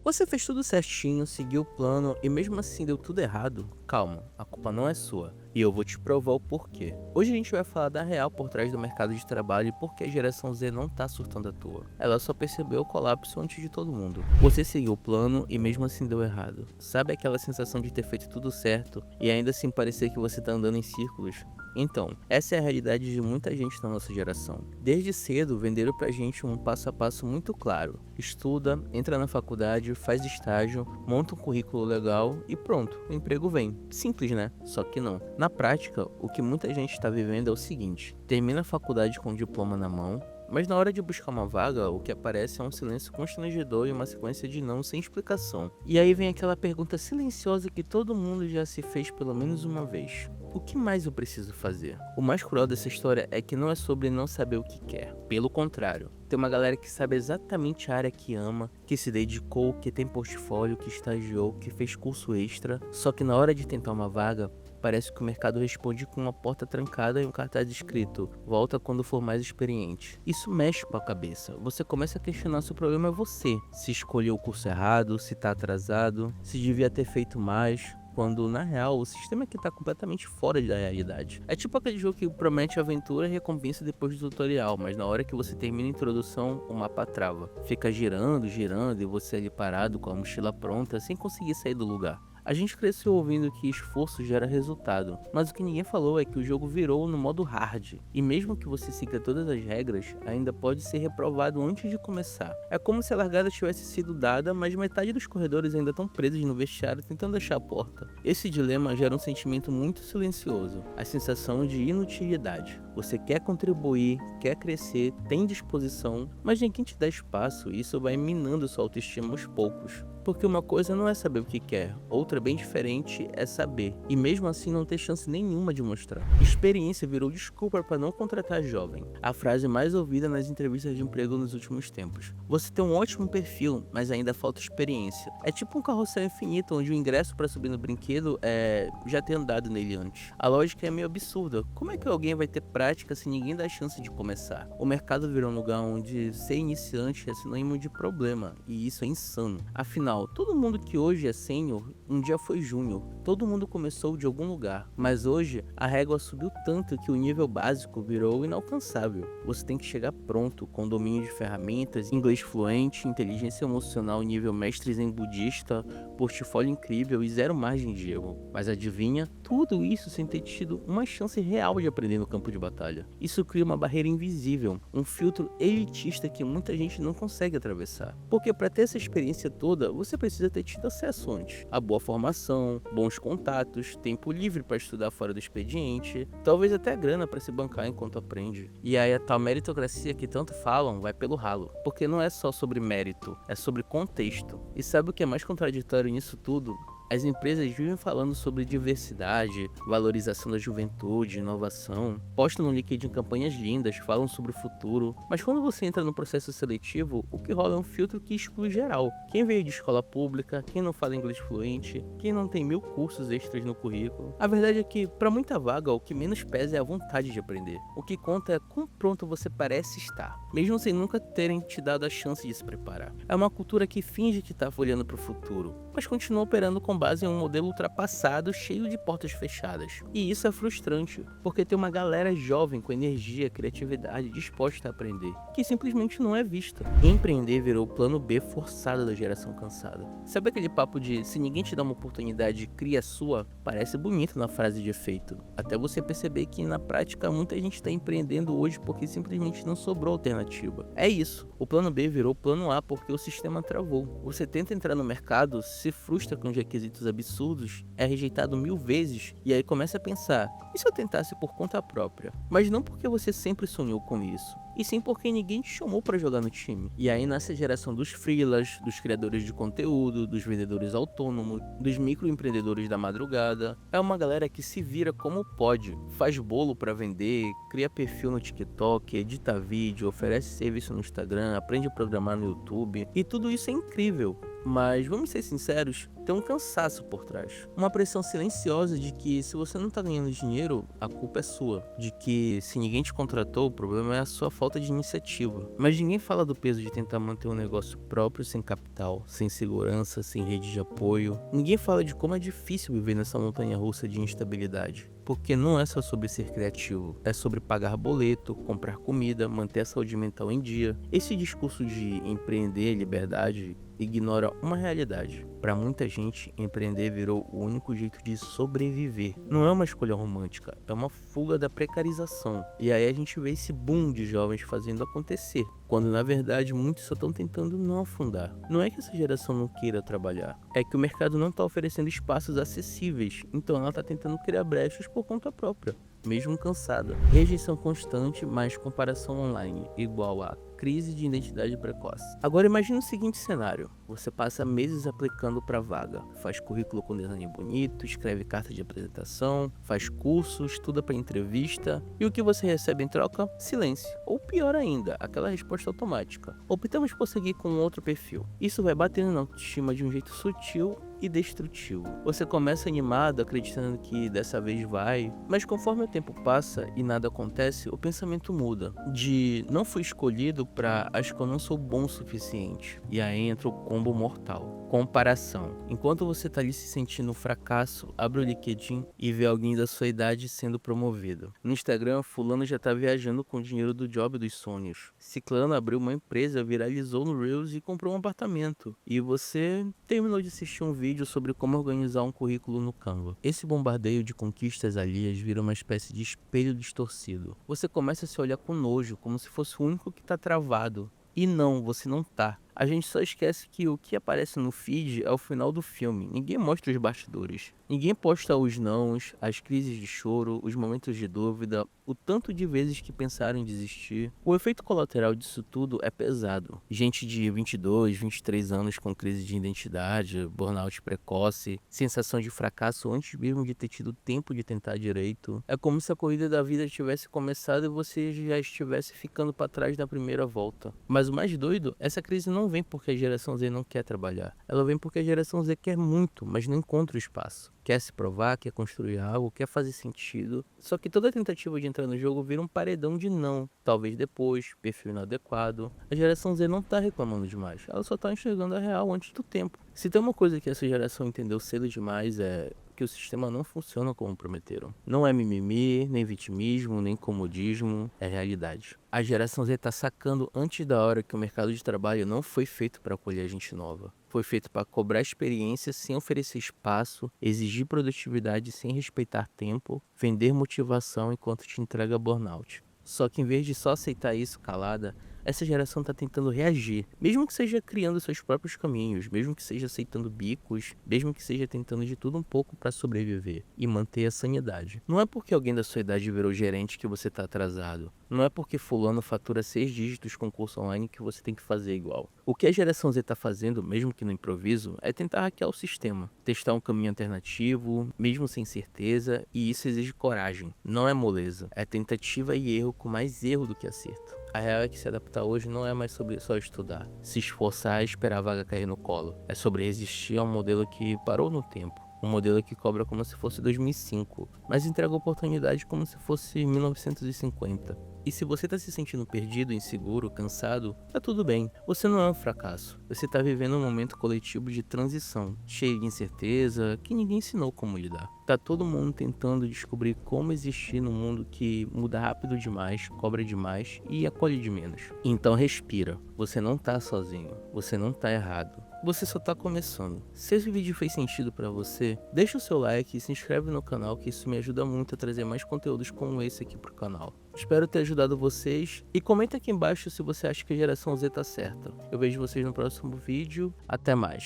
Você fez tudo certinho, seguiu o plano e mesmo assim deu tudo errado? Calma, a culpa não é sua. E eu vou te provar o porquê. Hoje a gente vai falar da real por trás do mercado de trabalho e por que a geração Z não tá surtando à toa. Ela só percebeu o colapso antes de todo mundo. Você seguiu o plano e mesmo assim deu errado. Sabe aquela sensação de ter feito tudo certo e ainda assim parecer que você tá andando em círculos? Então, essa é a realidade de muita gente da nossa geração. Desde cedo venderam pra gente um passo a passo muito claro. Estuda, entra na faculdade, faz estágio, monta um currículo legal e pronto, o emprego vem. Simples, né? Só que não. Na prática, o que muita gente está vivendo é o seguinte: termina a faculdade com o diploma na mão, mas na hora de buscar uma vaga, o que aparece é um silêncio constrangedor e uma sequência de não sem explicação. E aí vem aquela pergunta silenciosa que todo mundo já se fez pelo menos uma vez: o que mais eu preciso fazer? O mais cruel dessa história é que não é sobre não saber o que quer. Pelo contrário, tem uma galera que sabe exatamente a área que ama, que se dedicou, que tem portfólio, que estagiou, que fez curso extra, só que na hora de tentar uma vaga, parece que o mercado responde com uma porta trancada e um cartaz escrito: volta quando for mais experiente. Isso mexe com a cabeça. Você começa a questionar se o problema é você. Se escolheu o curso errado, se tá atrasado, se devia ter feito mais. Quando, na real, o sistema é que tá completamente fora da realidade. É tipo aquele jogo que promete aventura e recompensa depois do tutorial, mas na hora que você termina a introdução, o mapa trava. Fica girando, girando e você ali parado com a mochila pronta, sem conseguir sair do lugar. A gente cresceu ouvindo que esforço gera resultado, mas o que ninguém falou é que o jogo virou no modo hard, e mesmo que você siga todas as regras, ainda pode ser reprovado antes de começar. É como se a largada tivesse sido dada, mas metade dos corredores ainda estão presos no vestiário tentando achar a porta. Esse dilema gera um sentimento muito silencioso, a sensação de inutilidade. Você quer contribuir, quer crescer, tem disposição, mas ninguém te dá espaço e isso vai minando sua autoestima aos poucos. Porque uma coisa não é saber o que quer, outra bem diferente é saber, e mesmo assim não ter chance nenhuma de mostrar. Experiência virou desculpa para não contratar jovem, a frase mais ouvida nas entrevistas de emprego nos últimos tempos. Você tem um ótimo perfil, mas ainda falta experiência. É tipo um carrossel infinito onde o ingresso para subir no brinquedo é já ter andado nele antes. A lógica é meio absurda. Como é que alguém vai ter prática se ninguém dá chance de começar? O mercado virou um lugar onde ser iniciante é sinônimo de problema, e isso é insano. Afinal, todo mundo que hoje é sênior um dia foi júnior. Todo mundo começou de algum lugar, mas hoje a régua subiu tanto que o nível básico virou inalcançável. Você tem que chegar pronto, com domínio de ferramentas, inglês fluente, inteligência emocional nível mestre zen budista, portfólio incrível e zero margem de erro. Mas adivinha? Tudo isso sem ter tido uma chance real de aprender no campo de batalha. Isso cria uma barreira invisível, um filtro elitista que muita gente não consegue atravessar. Porque para ter essa experiência toda, você precisa ter tido acesso antes a boa formação, bons contatos, tempo livre para estudar fora do expediente, talvez até grana para se bancar enquanto aprende. E aí a tal meritocracia que tanto falam vai pelo ralo, porque não é só sobre mérito, é sobre contexto. E sabe o que é mais contraditório nisso tudo? As empresas vivem falando sobre diversidade, valorização da juventude, inovação, postam no LinkedIn campanhas lindas, falam sobre o futuro, mas quando você entra no processo seletivo, o que rola é um filtro que exclui geral. Quem veio de escola pública, quem não fala inglês fluente, quem não tem 1000 cursos extras no currículo. A verdade é que, para muita vaga, o que menos pesa é a vontade de aprender. O que conta é quão pronto você parece estar, mesmo sem nunca terem te dado a chance de se preparar. É uma cultura que finge que está olhando para o futuro, mas continua operando com base em um modelo ultrapassado, cheio de portas fechadas. E isso é frustrante, porque tem uma galera jovem com energia, criatividade, disposta a aprender, que simplesmente não é vista. Empreender virou o plano B forçado da geração cansada. Sabe aquele papo de se ninguém te dá uma oportunidade, cria a sua? Parece bonito na frase de efeito, até você perceber que na prática muita gente está empreendendo hoje porque simplesmente não sobrou alternativa. É isso, o plano B virou o plano A porque o sistema travou. Você tenta entrar no mercado, se frustra com os requisitos absurdos, é rejeitado 1000 vezes e aí começa a pensar: e se eu tentasse por conta própria? Mas não porque você sempre sonhou com isso, e sim porque ninguém te chamou para jogar no time. E aí nasce a geração dos freelas, dos criadores de conteúdo, dos vendedores autônomos, dos microempreendedores da madrugada. É uma galera que se vira como pode, faz bolo para vender, cria perfil no TikTok, edita vídeo, oferece serviço no Instagram, aprende a programar no YouTube, e tudo isso é incrível. Mas vamos ser sinceros, tem um cansaço por trás. Uma pressão silenciosa de que se você não tá ganhando dinheiro, a culpa é sua. De que se ninguém te contratou, o problema é a sua falta de iniciativa. Mas ninguém fala do peso de tentar manter um negócio próprio sem capital, sem segurança, sem rede de apoio. Ninguém fala de como é difícil viver nessa montanha-russa de instabilidade. Porque não é só sobre ser criativo, é sobre pagar boleto, comprar comida, manter a saúde mental em dia. Esse discurso de empreender liberdade ignora uma realidade. Para muita gente, empreender virou o único jeito de sobreviver. Não é uma escolha romântica, é uma fuga da precarização. E aí a gente vê esse boom de jovens fazendo acontecer, quando na verdade muitos só estão tentando não afundar. Não é que essa geração não queira trabalhar, é que o mercado não está oferecendo espaços acessíveis, então ela está tentando criar brechas por conta própria, mesmo cansada. Rejeição constante mais comparação online igual a crise de identidade precoce. Agora imagine o seguinte cenário: você passa meses aplicando para vaga, faz currículo com design bonito, escreve carta de apresentação, faz curso, estuda para entrevista, e o que você recebe em troca? Silêncio. Ou pior ainda, aquela resposta automática: optamos por seguir com outro perfil. Isso vai batendo na autoestima de um jeito sutil e destrutivo. Você começa animado, acreditando que dessa vez vai, mas conforme o tempo passa e nada acontece, o pensamento muda. De não fui escolhido pra acho que eu não sou bom o suficiente. E aí entra o combo mortal: comparação. Enquanto você tá ali se sentindo um fracasso, abre o LinkedIn e vê alguém da sua idade sendo promovido. No Instagram, fulano já tá viajando com o dinheiro do job dos sonhos. Ciclano abriu uma empresa, viralizou no Reels e comprou um apartamento. E você terminou de assistir um vídeo sobre como organizar um currículo no Canva. Esse bombardeio de conquistas alheias vira uma espécie de espelho distorcido. Você começa a se olhar com nojo, como se fosse o único que tá travado. E não, você não tá. A gente só esquece que o que aparece no feed é o final do filme. Ninguém mostra os bastidores. Ninguém posta os nãos, as crises de choro, os momentos de dúvida, o tanto de vezes que pensaram em desistir. O efeito colateral disso tudo é pesado. Gente de 22, 23 anos com crise de identidade, burnout precoce, sensação de fracasso antes mesmo de ter tido tempo de tentar direito. É como se a corrida da vida tivesse começado e você já estivesse ficando para trás na primeira volta. Mas o mais doido, essa crise não vem porque a geração Z não quer trabalhar. Ela vem porque a geração Z quer muito, mas não encontra o espaço. Quer se provar, quer construir algo, quer fazer sentido. Só que toda tentativa de entrar no jogo vira um paredão de não. Talvez depois, perfil inadequado. A geração Z não tá reclamando demais. Ela só tá enxergando a real antes do tempo. Se tem uma coisa que essa geração entendeu cedo demais é que o sistema não funciona como prometeram. Não é mimimi, nem vitimismo, nem comodismo, é realidade. A geração Z tá sacando antes da hora que o mercado de trabalho não foi feito para acolher gente nova. Foi feito para cobrar experiência sem oferecer espaço, exigir produtividade sem respeitar tempo, vender motivação enquanto te entrega burnout. Só que em vez de só aceitar isso calada, essa geração está tentando reagir, mesmo que seja criando seus próprios caminhos, mesmo que seja aceitando bicos, mesmo que seja tentando de tudo um pouco para sobreviver e manter a sanidade. Não é porque alguém da sua idade virou gerente que você está atrasado. Não é porque fulano fatura 6 dígitos com curso online que você tem que fazer igual. O que a geração Z está fazendo, mesmo que no improviso, é tentar hackear o sistema, testar um caminho alternativo, mesmo sem certeza, e isso exige coragem. Não é moleza, é tentativa e erro com mais erro do que acerto. A real é que se adaptar hoje não é mais sobre só estudar, se esforçar e esperar a vaga cair no colo. É sobre resistir a um modelo que parou no tempo. Um modelo que cobra como se fosse 2005, mas entrega oportunidade como se fosse 1950. E se você tá se sentindo perdido, inseguro, cansado, tá tudo bem. Você não é um fracasso. Você tá vivendo um momento coletivo de transição, cheio de incerteza, que ninguém ensinou como lidar. Tá todo mundo tentando descobrir como existir num mundo que muda rápido demais, cobra demais e acolhe de menos. Então respira. Você não tá sozinho. Você não tá errado. Você só tá começando. Se esse vídeo fez sentido pra você, deixa o seu like e se inscreve no canal, que isso me ajuda muito a trazer mais conteúdos como esse aqui pro canal. Espero ter ajudado vocês e comenta aqui embaixo se você acha que a geração Z tá certa. Eu vejo vocês no próximo vídeo. Até mais.